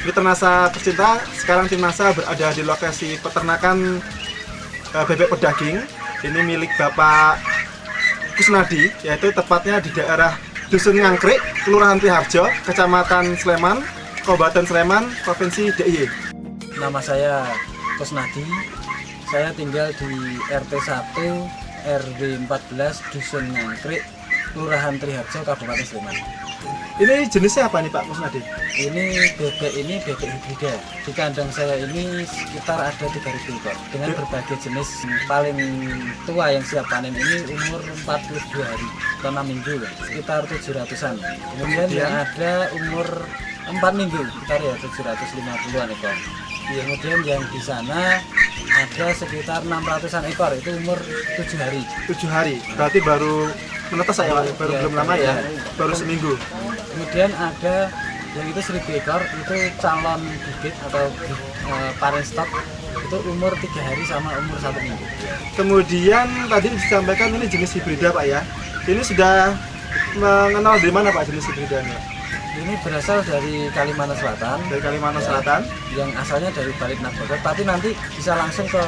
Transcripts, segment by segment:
Mitra Nasa tercinta, sekarang tim Nasa berada di lokasi peternakan bebek pedaging. Ini milik Bapak Kusnadi, yaitu tepatnya di daerah Dusun Ngangkrik, Kelurahan Triharjo, Kecamatan Sleman, Kabupaten Sleman, Provinsi DIY. Nama saya Kusnadi, saya tinggal di RT 1 RW 14 Dusun Ngangkrik, Kelurahan Triharjo, Kabupaten Sleman. Ini jenisnya apa nih Pak Kusnadi? Ini bebek hibrida. Di kandang saya ini sekitar ada 3.000 ekor dengan berbagai jenis. Paling tua yang siap panen ini umur 42 hari atau 6 minggu, sekitar 700-an. Kemudian yang ada umur 4 minggu, sekitar ya 750-an ekor. Kemudian yang di sana ada sekitar 600-an ekor, itu umur 7 hari. 7 hari, berarti baru menetas ya Pak? Baru belum lama ya? Baru seminggu. Kemudian ada yang itu 1.000 ekor, itu calon bibit atau parent stock, itu umur 3 hari sama umur 1 minggu. Kemudian tadi disampaikan ini jenis hibrida Pak ya. Ini sudah mengenal dari mana Pak jenis hibridanya? Ini berasal dari Kalimantan Selatan. Dari Kalimantan Selatan. Yang asalnya dari Balik Nagogo, tapi nanti bisa langsung ke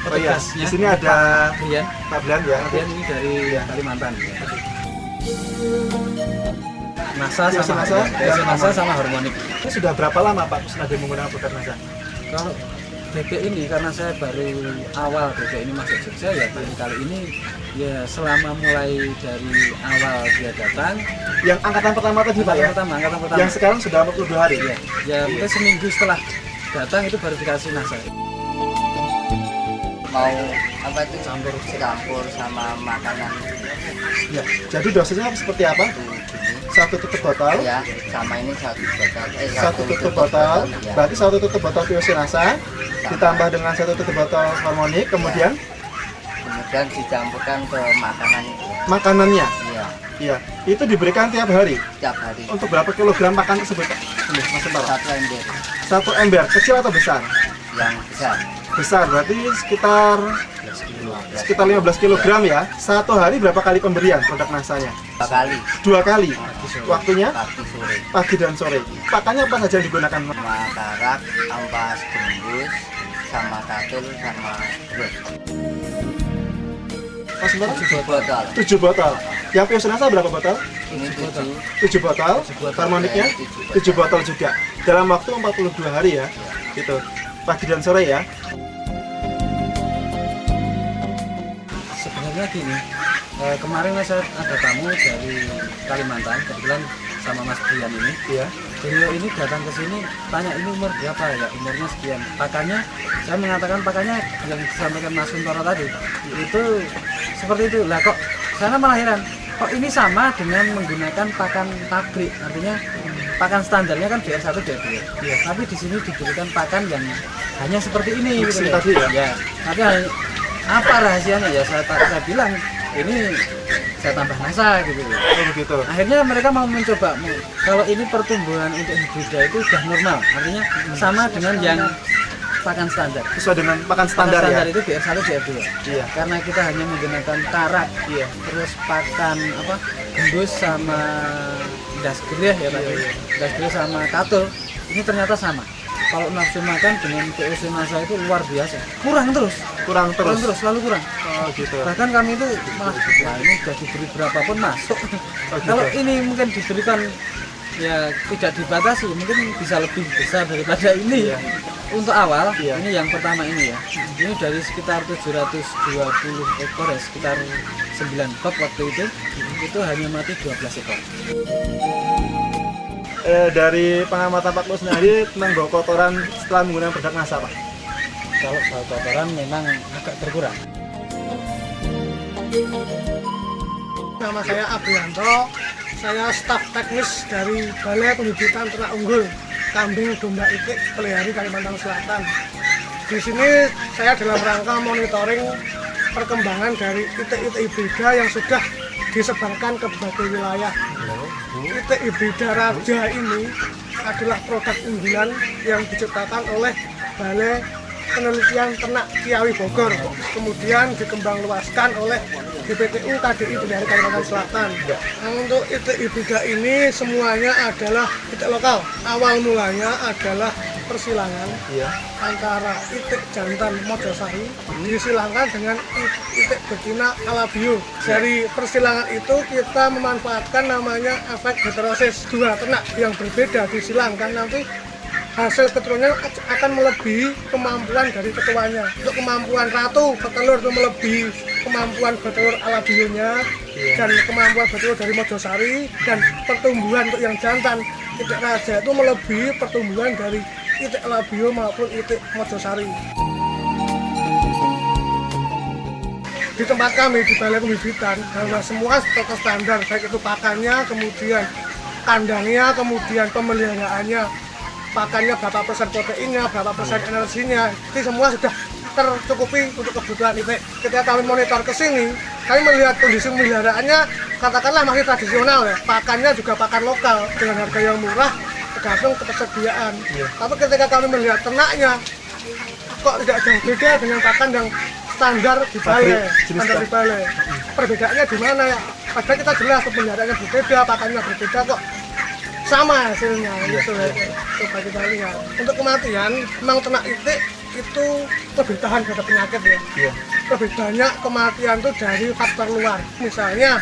petugasnya. Di sini ada Pak Brian ya. Brian ini dari Kalimantan. Nasa sama harmonik. Ini sudah berapa lama Pak Kusnadi menggunakan produk Nasa? Kalau bebek ini, karena saya baru awal bebek ini masuk Jogja, ya kali ini ya selama mulai dari awal dia datang. Yang angkatan pertama tadi Pak ya? Angkatan pertama. Yang sekarang sudah 42 hari ya? Ya mungkin seminggu setelah datang itu baru dikasih Nasa. Mau apa itu campur sama makanan ya. Jadi dosisnya seperti apa? Satu tutup botol ya, sama ini satu tutup botol ya. Berarti satu tutup botol POC Nasa ditambah dengan satu tutup botol harmonik, kemudian dicampurkan ke makanannya. Iya. Iya, itu diberikan tiap hari. Tiap hari. Untuk berapa kilogram pakan tersebut? Mas Mbak. 1 ember. 1 ember, kecil atau besar? Yang besar. Besar, berarti sekitar 15 kg ya. Satu hari berapa kali pemberian produk Nasanya? 2 kali. 2 kali. Waktunya? Pagi sore. Pagi dan sore. Pakannya apa saja yang digunakan? Sama karak, ampas gembus, sama katul, sama brot. Mas Mbak? 7 botol. 7 botol. Yang POC Nasa berapa botol? Ini 7 botol. Harmoniknya 7 botol juga. Dalam waktu 42 hari ya. Gitu. Pagi dan sore ya. Sebenarnya gini, kemarin saya ada tamu dari Kalimantan, kebetulan sama Mas Brian ini. Iya. Beliau ini datang ke sini, tanya ini umur berapa ya, umurnya sekian. Pakannya, saya mengatakan pakannya yang disampaikan Mas Kuntoro tadi, itu seperti itu. Lah kok sana malah heran, kok ini sama dengan menggunakan pakan pabrik, artinya pakan standarnya kan DR1, DR2. Ya, tapi di sini diberikan pakan yang hanya seperti ini gitu ya. Tadi ya. Ya, tapi apa rahasianya ya saya bilang ini saya tambah Nasa gitu. Oh begitu. Akhirnya mereka mau mencoba, kalau ini pertumbuhan untuk hibrida itu sudah normal, artinya sama dengan yang pakan standar. Sesuai dengan pakan standar ya. Itu DR1, DR2. Iya. Karena kita hanya menggunakan karak, Iya. terus pakan gembus sama dasgereh ya tadi. Dasgereh sama katul, ini ternyata sama. Kalau nafsu makan dengan POC Nasa itu luar biasa. Kurang terus, selalu kurang. Oh gitu. Bahkan kami itu malah, wah ini sudah diberi berapapun masuk. Oh, gitu. Kalau ini mungkin diberikan ya tidak dibatasi, mungkin bisa lebih besar daripada ini. Iya. Untuk awal, Iya. ini yang pertama ini ya. Ini dari sekitar 720 ekor ya, sekitar 9 bab waktu itu hanya mati 12 ekor. Dari pengamatan Pak Kusnadi tentang bau kotoran setelah menggunakan produk Nasa Pak? Kalau bau kotoran memang agak berkurang. Nama saya Abrianto, saya staf teknis dari Balai Pembibitan Ternak Unggul Kambing Domba Itik Pelihari Kalimantan Selatan. Di sini saya dalam rangka monitoring perkembangan dari itik-itik hibrida yang sudah disebarkan ke berbagai wilayah. Itik hibrida raja ini adalah produk unggulan yang diciptakan oleh Balai Penelitian Ternak Ciawi Bogor, kemudian dikembangluaskan oleh BPTU KDI dari Kalimantan Selatan. Nah, untuk itik hibrida ini semuanya adalah itik lokal. Awal mulanya adalah persilangan Iya. antara itik jantan Mojosari disilangkan dengan itik betina Alabio. Dari persilangan itu kita memanfaatkan namanya efek heterosis. Dua ternak yang berbeda disilangkan, nanti hasil keturunannya akan melebihi kemampuan dari ketuanya. Untuk kemampuan ratu petelur itu melebihi kemampuan betelur Alabionya, dan kemampuan betelur dari Mojosari, dan pertumbuhan untuk yang jantan itik raja itu melebihi pertumbuhan dari itik Alabio maupun itik Mojosari. Di tempat kami di Balai Pembibitan, bahwa semua standar, baik itu pakannya, kemudian kandangnya, kemudian pemeliharaannya, pakannya berapa persen proteinnya, berapa persen energinya, itu semua sudah tercukupi untuk kebutuhan itik. Ketika kami monitor ke sini, kami melihat kondisi pemeliharaannya katakanlah masih tradisional ya, pakannya juga pakan lokal dengan harga yang murah tergantung ketersediaan. Tapi ketika kami melihat ternaknya kok tidak jauh beda dengan pakan yang standar di balai, standar di balai. Perbedaannya di mana ya? Padahal kita jelas pemeliharaannya berbeda, pakannya berbeda kok sama hasilnya, gitu ya. Coba kita lihat. Untuk kematian, memang ternak itik itu lebih tahan terhadap penyakit ya. Lebih banyak kematian itu dari faktor luar. Misalnya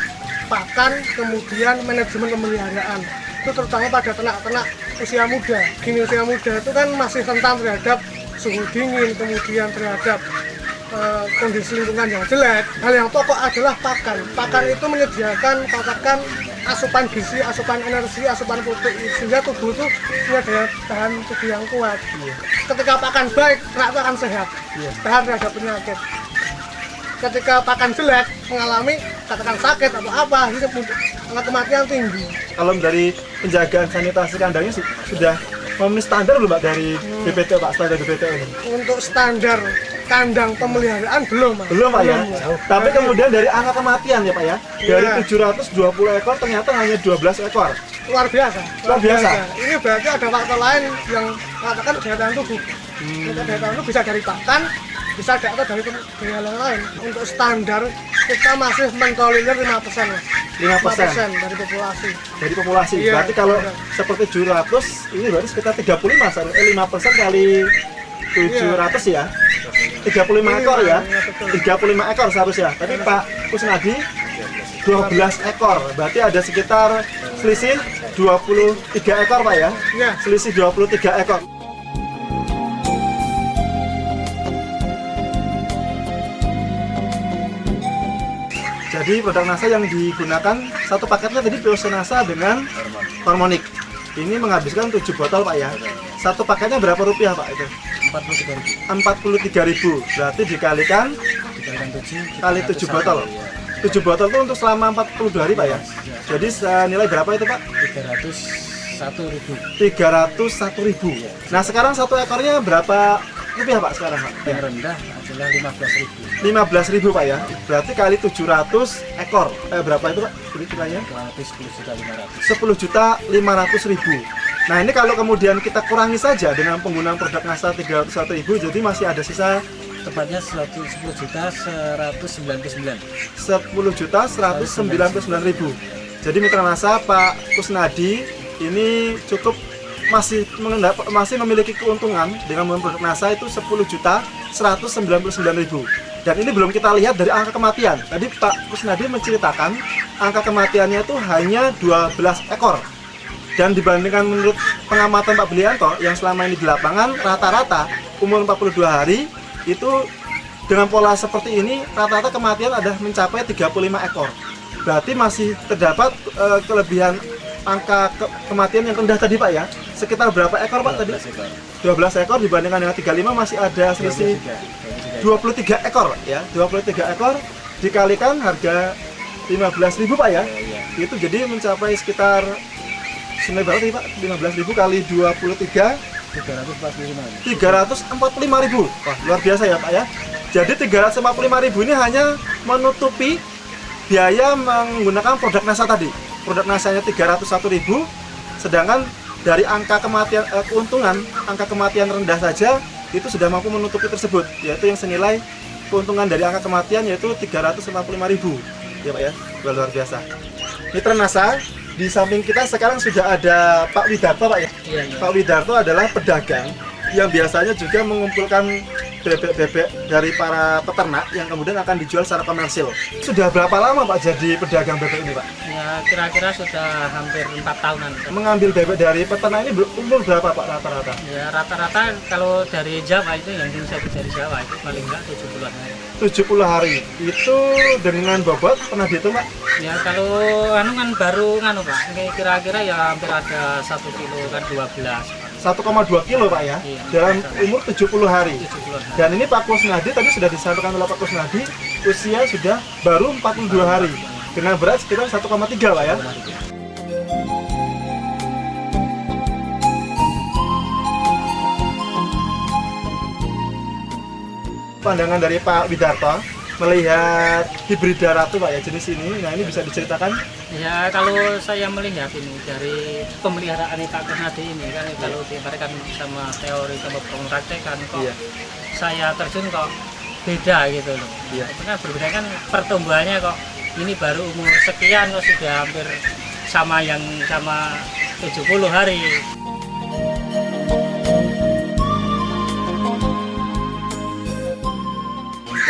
pakan, kemudian manajemen pemeliharaan. Itu terutama pada ternak-ternak usia muda. Gini, usia muda itu kan masih rentan terhadap suhu dingin, kemudian terhadap kondisi lingkungan yang jelek. Hal yang pokok adalah pakan. Pakan itu menyediakan katakan asupan gizi, asupan energi, asupan protein, sehingga tubuh itu punya daya tahan tubuh yang kuat. Ketika pakan baik, ternak itu akan sehat, tahan terhadap penyakit. Ketika pakan jelek, mengalami katakan sakit atau apa, ini angka kematian tinggi. Kalau dari penjagaan sanitasi kandangnya sudah memenuhi standar belum Pak dari BPT Pak, standar BPT ini? Untuk standar kandang pemeliharaan belum Pak. Belum Pak ya? Belum. Tapi kemudian dari angka kematian ya Pak ya? Dari 720 ekor ternyata hanya 12 ekor. Luar biasa. Luar biasa. Ini berarti ada faktor lain yang mengatakan daya tahan tubuh. Untuk daya tahan tubuh bisa dari pakan, bisa dari daya lain. Untuk standar kita masih mentolerir 5% lah. 5% dari populasi. Dari populasi. Iya, Berarti kalau benar. seperti 700 ini berarti sekitar 35, 5% kali 700 ya. 35 ekor ya. Iya, betul. 35 ekor seharusnya. Tapi Pak Kusnadi 12 ekor. Berarti ada sekitar selisih 23 ekor Pak ya. Iya. Selisih 23 ekor. Jadi produk NASA yang digunakan satu paketnya tadi Biosenasa dengan hormonik. Ini menghabiskan 7 botol Pak ya. Satu paketnya berapa rupiah Pak itu? 43.000. Berarti dikalikan kali 7 botol. 7 botol itu untuk selama 42 hari Pak ya. Jadi nilai berapa itu Pak? 301.000. Nah sekarang satu ekornya berapa rupiah Pak sekarang Pak? Yang rendah adalah 15.000. 15.000 Pak ya. Berarti kali 700 ekor. Berapa itu Pak? Ini nilainya? 10.500.000. Nah ini kalau kemudian kita kurangi saja dengan penggunaan produk NASA 301.000, jadi masih ada sisa Tepatnya 10.199. 10.199.000. Jadi mitra NASA Pak Kusnadi ini cukup masih memiliki keuntungan dengan menggunakan produk NASA itu 10.199.000. Dan ini belum kita lihat dari angka kematian. Tadi Pak Kusnadi menceritakan angka kematiannya itu hanya 12 ekor. Dan dibandingkan menurut pengamatan Pak Belianto yang selama ini di lapangan, rata-rata umur 42 hari itu dengan pola seperti ini rata-rata kematian ada mencapai 35 ekor. Berarti masih terdapat kelebihan angka kematian yang rendah tadi Pak ya. Sekitar berapa ekor Pak tadi? 12 ekor dibandingkan dengan 35 masih ada selisih 23 ekor ya. 23 ekor dikalikan harga 15.000 Pak ya. Itu jadi mencapai sekitar senilai berapa tadi Pak? 15.000 kali 23 345.000. Wah, luar biasa ya Pak ya. Jadi 345.000 ini hanya menutupi biaya menggunakan produk NASA tadi. Produk NASA-nya 301.000, sedangkan dari angka kematian keuntungan, angka kematian rendah saja itu sudah mampu menutupi tersebut, yaitu yang senilai keuntungan dari angka kematian yaitu 345.000. Ya Pak ya, luar biasa. Mitra NASA, di samping kita sekarang sudah ada Pak Widarto Pak ya. Iya. Pak Widarto adalah pedagang yang biasanya juga mengumpulkan bebek-bebek dari para peternak yang kemudian akan dijual secara komersil. Sudah berapa lama Pak jadi pedagang bebek ini Pak? Ya kira-kira sudah hampir 4 tahunan. Mengambil bebek dari peternak ini umur berapa Pak rata-rata? Ya rata-rata kalau dari Jawa itu yang saya dari Jawa itu paling enggak 70 hari. 70 hari. Itu dengan bobot pernah dihitung Pak? Ya kalau anu kan baru nganu Pak, kira-kira ya hampir ada 1 kilo kan 12. 1,2 kilo Pak ya, Iya, dalam umur 70 hari. 70 hari. Dan ini Pak Kusnadi tadi sudah disampaikan oleh Pak Kusnadi, usia sudah baru 42 hari dengan berat sekitar 1,3 Pak ya. Pandangan dari Pak Widarto melihat hibrida ratu Pak ya jenis ini, nah ini bisa diceritakan? Ya kalau saya melihat ini dari pemeliharaan Pak Kusnadi ini kan kalau diibaratkan sama teori sama praktekan kok Iya. saya terjun kok beda gitu loh. Iya. Itu kan berbeda kan pertumbuhannya kok ini baru umur sekian kok sudah hampir sama 70 hari.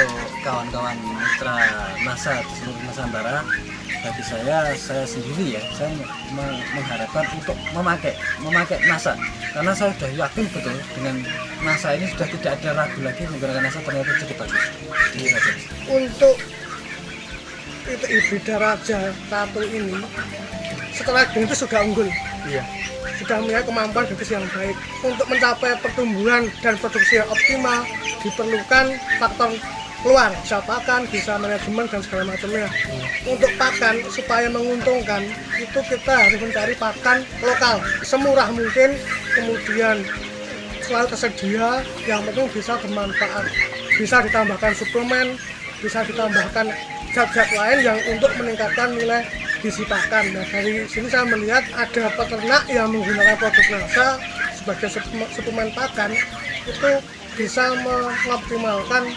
Untuk kawan-kawan mitra NASA di seluruh Nusantara, bagi saya sendiri ya, saya mengharapkan untuk memakai NASA, karena saya sudah yakin betul dengan NASA ini sudah tidak ada ragu lagi menggunakan NASA, ternyata cukup bagus. Untuk itu hibrida raja ratu ini setelah itu sudah unggul, Iya. sudah memiliki kemampuan genetis yang baik. Untuk mencapai pertumbuhan dan produksi yang optimal diperlukan faktor luar, bisa pakan, bisa manajemen dan segala macamnya. Untuk pakan supaya menguntungkan itu kita harus mencari pakan lokal semurah mungkin, kemudian selalu tersedia, yang penting bisa bermanfaat, bisa ditambahkan suplemen, bisa ditambahkan zat-zat lain yang untuk meningkatkan nilai gizi pakan. Nah dari sini saya melihat ada peternak yang menggunakan produk NASA sebagai suplemen pakan, itu bisa mengoptimalkan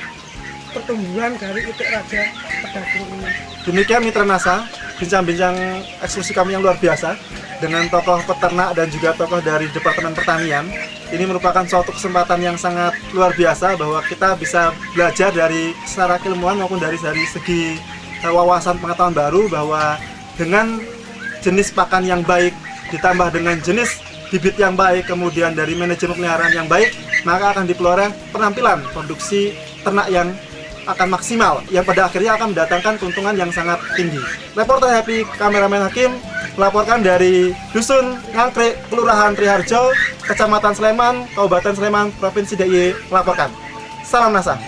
pertumbuhan dari itik raja pedaging ini. Demikian mitra NASA, bincang-bincang eksklusif kami yang luar biasa dengan tokoh peternak dan juga tokoh dari Departemen Pertanian. Ini merupakan suatu kesempatan yang sangat luar biasa bahwa kita bisa belajar dari secara keilmuan maupun dari segi wawasan pengetahuan baru, bahwa dengan jenis pakan yang baik ditambah dengan jenis bibit yang baik, kemudian dari manajemen pemeliharaan yang baik, maka akan diperoleh penampilan produksi ternak yang akan maksimal, yang pada akhirnya akan mendatangkan keuntungan yang sangat tinggi. Reporter Happy, kameramen Hakim, melaporkan dari Dusun Ngangkrik, Kelurahan Triharjo, Kecamatan Sleman, Kabupaten Sleman, Provinsi DIY, melaporkan. Salam NASA.